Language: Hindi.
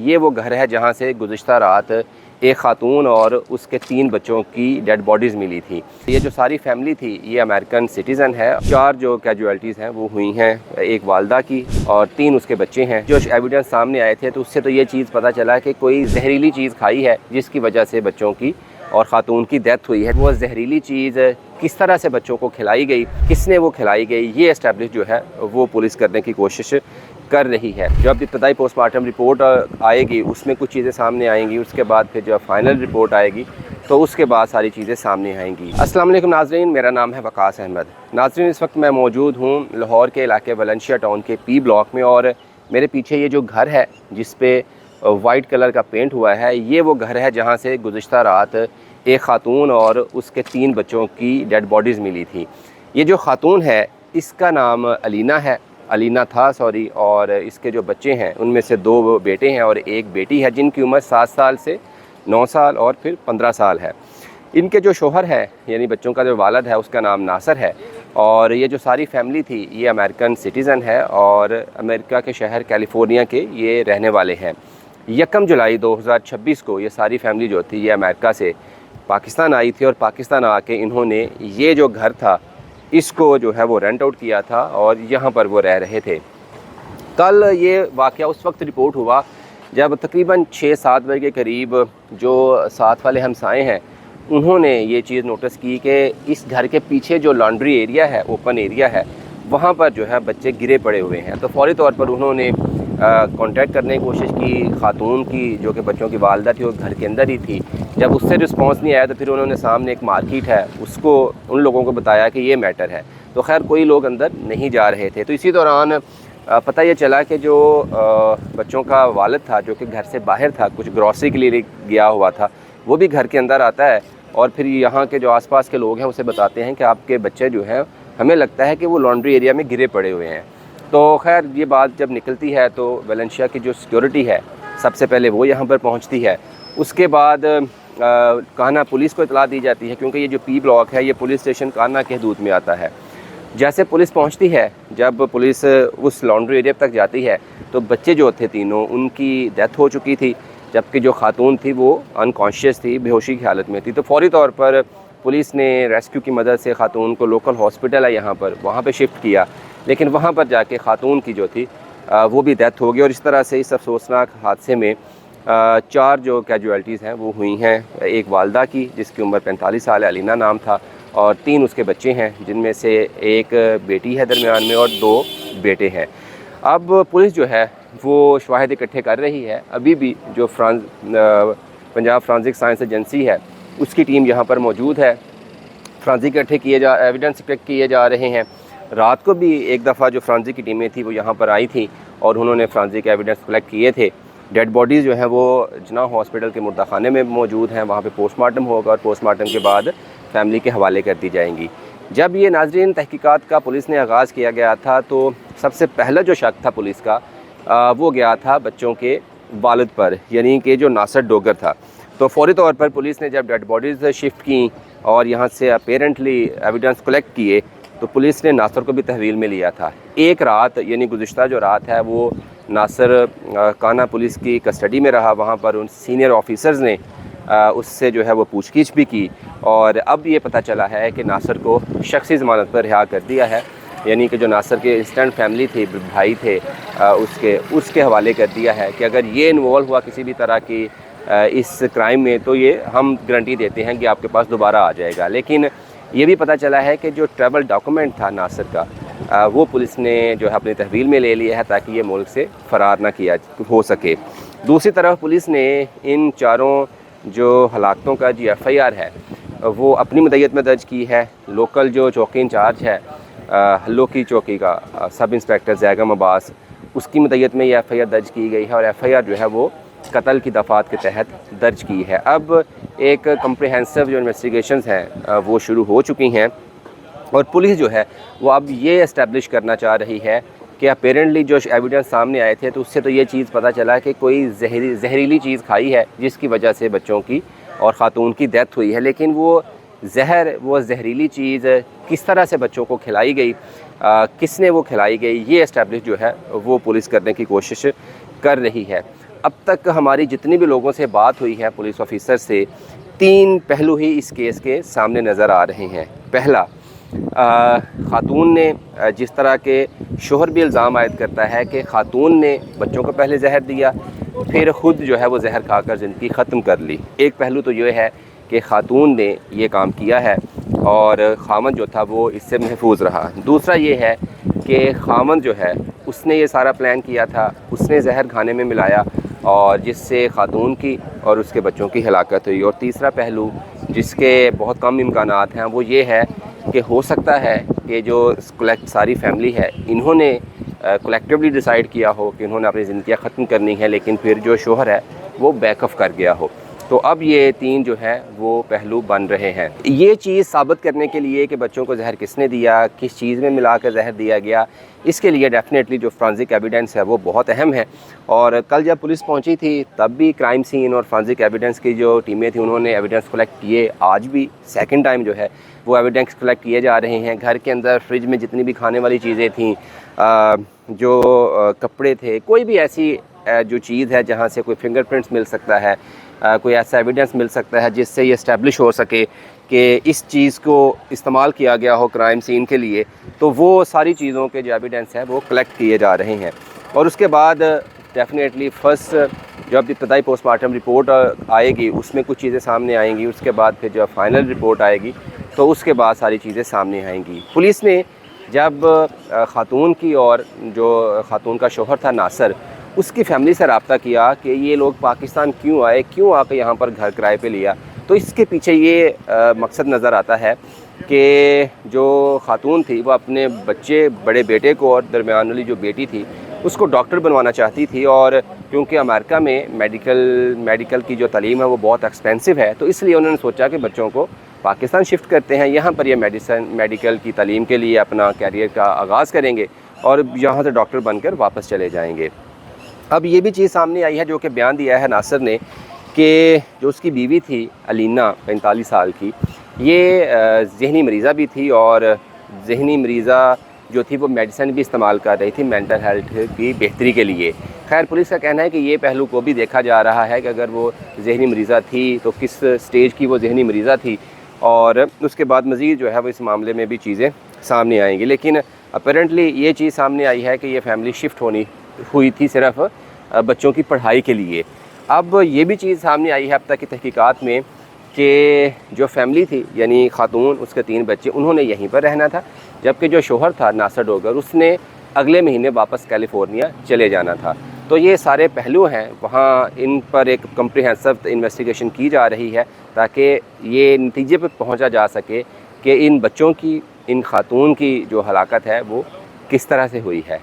ये वो घर है जहाँ से गुज़िश्ता रात एक ख़ातून और उसके 3 बच्चों की डेड बॉडीज़ मिली थी। ये जो सारी फैमिली थी ये अमेरिकन सिटीज़न है। 4 जो कैजुअल्टीज़ हैं वो हुई हैं, एक वालदा की और 3 उसके बच्चे हैं। जो एविडेंस सामने आए थे तो उससे तो ये चीज़ पता चला कि कोई जहरीली चीज़ खाई है जिसकी वजह से बच्चों की और ख़ातून की डेथ हुई है। वो जहरीली चीज़ किस तरह से बच्चों को खिलाई गई, किसने वो खिलाई गई, ये एस्टैब्लिश जो है वो पुलिस करने की कोशिश कर रही है। जब इब्तदाई पोस्टमार्टम रिपोर्ट आएगी उसमें कुछ चीज़ें सामने आएंगी, उसके बाद फिर जब फाइनल रिपोर्ट आएगी तो उसके बाद सारी चीज़ें सामने आएंगी। अस्सलाम वालेकुम नाज़रीन, मेरा नाम है वकास अहमद। नाज़रीन, इस वक्त मैं मौजूद हूँ लाहौर के इलाके वलेंशिया टाउन के पी ब्लॉक में और मेरे पीछे ये जो घर है जिस पे वाइट कलर का पेंट हुआ है, ये वो घर है जहाँ से गुज़िश्ता रात एक ख़ातून और उसके 3 बच्चों की डेड बॉडीज़ मिली थी। ये जो ख़ातून है इसका नाम अलीना था और इसके जो बच्चे हैं उनमें से 2 बेटे हैं और 1 बेटी है जिनकी उम्र 7 साल से 9 साल और फिर 15 साल है। इनके जो शोहर है यानी बच्चों का जो वालिद है उसका नाम नासर है और ये जो सारी फैमिली थी ये अमेरिकन सिटीज़न है और अमेरिका के शहर कैलिफोर्निया के ये रहने वाले हैं। 1 जुलाई 2026 को ये सारी फैमिली जो थी ये अमेरिका से पाकिस्तान आई थी और पाकिस्तान आके इन्होंने ये जो घर था इसको जो है वो रेंट आउट किया था और यहाँ पर वो रह रहे थे। कल ये वाक़या उस वक्त रिपोर्ट हुआ जब तकरीबन 6-7 बजे के करीब जो साथ वाले हमसाए हैं उन्होंने ये चीज़ नोटिस की कि इस घर के पीछे जो लॉन्ड्री एरिया है, ओपन एरिया है, वहाँ पर जो है बच्चे गिरे पड़े हुए हैं। तो फ़ौरी तौर पर उन्होंने कांटेक्ट करने की कोशिश की ख़ातून की जो कि बच्चों की वालदा थी, वो घर के अंदर ही थी। जब उससे रिस्पांस नहीं आया तो फिर उन्होंने सामने एक मार्केट है उसको उन लोगों को बताया कि ये मैटर है। तो खैर कोई लोग अंदर नहीं जा रहे थे। तो इसी दौरान पता ये चला कि जो बच्चों का वालिद था जो कि घर से बाहर था, कुछ ग्रॉसरी के लिए गया हुआ था, वो भी घर के अंदर आता है और फिर यहाँ के जो आसपास के लोग हैं उसे बताते हैं कि आपके बच्चे जो हैं हमें लगता है कि वो लॉन्ड्री एरिया में गिरे पड़े हुए हैं। तो खैर ये बात जब निकलती है तो वलेंशिया की जो सिक्योरिटी है सबसे पहले वो यहाँ पर पहुँचती है। उसके बाद कान्हा पुलिस को इतला दी जाती है क्योंकि ये जो पी ब्लॉक है ये पुलिस स्टेशन कान्हा के हदूद में आता है। जैसे पुलिस पहुंचती है, जब पुलिस उस लॉन्ड्री एरिया तक जाती है तो बच्चे जो थे तीनों उनकी डेथ हो चुकी थी, जबकि जो खातून थी वो अनकॉन्शियस थी, बेहोशी की हालत में थी। तो फ़ौरी तौर पर पुलिस ने रेस्क्यू की मदद से खातून को लोकल हॉस्पिटल है यहाँ पर वहाँ पे शिफ्ट किया, लेकिन वहाँ पर जाके खातून की जो थी वो भी डेथ हो गई। और इस तरह से इस अफसोसनाक हादसे में 4 जो कैजुअल्टीज़ हैं वो हुई हैं। एक वालदा की जिसकी उम्र 45 साल है, अलीना नाम था, और 3 उसके बच्चे हैं जिनमें से 1 बेटी है दरमियान में और 2 बेटे हैं। अब पुलिस जो है वो शवाहिद इकट्ठे कर रही है। अभी भी जो पंजाब फॉरेंसिक साइंस एजेंसी है उसकी टीम यहाँ पर मौजूद है। फॉरेंसिक एविडेंस कलेक्ट किए जा रहे हैं। रात को भी एक दफ़ा जो फॉरेंसिक की टीमें थी वो यहाँ पर आई थी और उन्होंने फॉरेंसिक एविडेंस कलेक्ट किए थे। डेड बॉडीज़ जो हैं वो जना हॉस्पिटल के मुर्दा खाने में मौजूद हैं, वहाँ पे पोस्टमार्टम होगा और पोस्टमार्टम के बाद फैमिली के हवाले कर दी जाएंगी। जब ये नाज़रीन तहकीकात का पुलिस ने आगाज़ किया गया था तो सबसे पहला जो शक था पुलिस का वो गया था बच्चों के वालिद पर, यानी कि जो नासर डोगर था। तो फ़ौरी तौर पर पुलिस ने जब डेड बॉडीज़ शिफ्ट की और यहाँ से अपेरेंटली एविडेंस कलेक्ट किए तो पुलिस ने नासर को भी तहवील में लिया था। एक रात यानी गुज़िश्ता जो रात है वो नासर कान्हा पुलिस की कस्टडी में रहा। वहाँ पर उन सीनियर ऑफिसर्स ने उससे जो है वो पूछगिछ भी की और अब ये पता चला है कि नासर को शख्सी ज़मानत पर रिहा कर दिया है, यानी कि जो नासर के इंस्टेंट फैमिली थी, भाई थे, उसके हवाले कर दिया है कि अगर ये इन्वॉल्व हुआ किसी भी तरह की इस क्राइम में तो ये हम गारंटी देते हैं कि आपके पास दोबारा आ जाएगा। लेकिन ये भी पता चला है कि जो ट्रैवल डॉक्यूमेंट था नासर का वो पुलिस ने जो है अपनी तहवील में ले लिया है ताकि ये मुल्क से फ़रार ना किया हो सके। दूसरी तरफ पुलिस ने इन 4 जो हलाकतों का जो FIR है वो अपनी मदयत में दर्ज की है। लोकल जो चौकी इंचार्ज है हल्लो की चौकी का सब इंस्पेक्टर जैगम अब्बास, उसकी मदयत में ये FIR दर्ज की गई है और FIR जो है वो कत्ल की दफ़ात के तहत दर्ज की है। अब एक कम्प्रिहेंसिव जो इन्वेस्टिगेशंस हैं वो शुरू हो चुकी हैं और पुलिस जो है वो अब ये इस्टेब्लिश करना चाह रही है कि अपेरेंटली जो एविडेंस सामने आए थे तो उससे तो ये चीज़ पता चला कि कोई जहरीली चीज़ खाई है जिसकी वजह से बच्चों की और ख़ातून की डेथ हुई है। लेकिन वो जहरीली चीज़ किस तरह से बच्चों को खिलाई गई, किसने वो खिलाई गई, ये इस्टेब्लिश जो है वो पुलिस करने की कोशिश कर रही है। अब तक हमारी जितनी भी लोगों से बात हुई है पुलिस ऑफिसर से, 3 पहलू ही इस केस के सामने नज़र आ रहे हैं। पहला, ख़ातून ने जिस तरह के शोहर भी इल्ज़ाम आयद करता है कि ख़ातून ने बच्चों को पहले जहर दिया, फिर ख़ुद जो है वो जहर खाकर ज़िंदगी ख़त्म कर ली। एक पहलू तो ये है कि ख़ातून ने ये काम किया है और ख़ामद जो था वो इससे महफूज रहा। दूसरा ये है कि ख़ामद जो है उसने ये सारा प्लान किया था, उसने जहर खाने में मिलाया और जिससे ख़ातून की और उसके बच्चों की हलाकत हुई। और तीसरा पहलू जिसके बहुत कम इम्कानात हैं वो ये है कि हो सकता है कि जो सारी फैमिली है इन्होंने कलेक्टिवली डिसाइड किया हो कि इन्होंने अपनी ज़िंदगियाँ ख़त्म करनी है, लेकिन फिर जो शोहर है वो बैकअप कर गया हो। तो अब ये 3 जो है वो पहलू बन रहे हैं। ये चीज़ साबित करने के लिए कि बच्चों को जहर किसने दिया, किस चीज़ में मिलाकर जहर दिया गया, इसके लिए डेफिनेटली जो फोरेंसिक एविडेंस है वो बहुत अहम है। और कल जब पुलिस पहुंची थी तब भी क्राइम सीन और फोरेंसिक एविडेंस की जो टीमें थी उन्होंने एविडेंस कलेक्ट किए। आज भी सेकंड टाइम जो है वो एविडेंस कलेक्ट किए जा रहे हैं। घर के अंदर फ्रिज में जितनी भी खाने वाली चीज़ें थी, जो कपड़े थे, कोई भी ऐसी जो चीज़ है जहाँ से कोई फिंगरप्रिंट्स मिल सकता है, कोई ऐसा एविडेंस मिल सकता है जिससे ये इस्टेब्लिश हो सके कि इस चीज़ को इस्तेमाल किया गया हो क्राइम सीन के लिए, तो वो सारी चीज़ों के जो एविडेंस है वो कलेक्ट किए जा रहे हैं। और उसके बाद डेफिनेटली फर्स्ट जब इब्तदाई पोस्टमार्टम रिपोर्ट आएगी उसमें कुछ चीज़ें सामने आएंगी, उसके बाद फिर जब फाइनल रिपोर्ट आएगी तो उसके बाद सारी चीज़ें सामने आएंगी। पुलिस ने जब ख़ातून की और जो ख़ातून का शौहर था नासिर, उसकी फ़ैमिली से रब्ता किया कि ये लोग पाकिस्तान क्यों आए, क्यों आकर यहाँ पर घर किराए पे लिया, तो इसके पीछे ये मकसद नज़र आता है कि जो ख़ातून थी वो अपने बच्चे, बड़े बेटे को और दरमियान वाली जो बेटी थी उसको डॉक्टर बनवाना चाहती थी। और क्योंकि अमेरिका में मेडिकल की जो तालीम है वो बहुत एक्सपेंसिव है, तो इसलिए उन्होंने सोचा कि बच्चों को पाकिस्तान शिफ्ट करते हैं, यहाँ पर ये मेडिकल की तालीम के लिए अपना कैरियर का आगाज़ करेंगे और यहाँ से डॉक्टर बनकर वापस चले जाएंगे। अब ये भी चीज़ सामने आई है जो कि बयान दिया है नासिर ने कि जो उसकी बीवी थी अलीना 45 साल की, ये ज़हनी मरीज़ा भी थी और ज़हनी मरीज़ा जो थी वो मेडिसिन भी इस्तेमाल कर रही थी मेंटल हेल्थ की बेहतरी के लिए। खैर पुलिस का कहना है कि ये पहलू को भी देखा जा रहा है कि अगर वो ज़हनी मरीज़ा थी तो किस स्टेज की वो ज़हनी मरीज़ा थी, और उसके बाद मज़ीद जो है वो इस मामले में भी चीज़ें सामने आएंगी। लेकिन अपेरेंटली ये चीज़ सामने आई है कि ये फैमिली शिफ्ट हुई थी सिर्फ बच्चों की पढ़ाई के लिए। अब ये भी चीज़ सामने आई है अब तक की तहकीकात में कि जो फैमिली थी यानी ख़ातून, उसके 3 बच्चे, उन्होंने यहीं पर रहना था, जबकि जो शोहर था नासिर डोगर उसने अगले महीने वापस कैलिफोर्निया चले जाना था। तो ये सारे पहलू हैं, वहाँ इन पर एक कम्प्रिहेंसिव इन्वेस्टिगेशन की जा रही है ताकि ये नतीजे पर पहुँचा जा सके कि इन बच्चों की, इन ख़ातून की जो हलाकत है वो किस तरह से हुई है।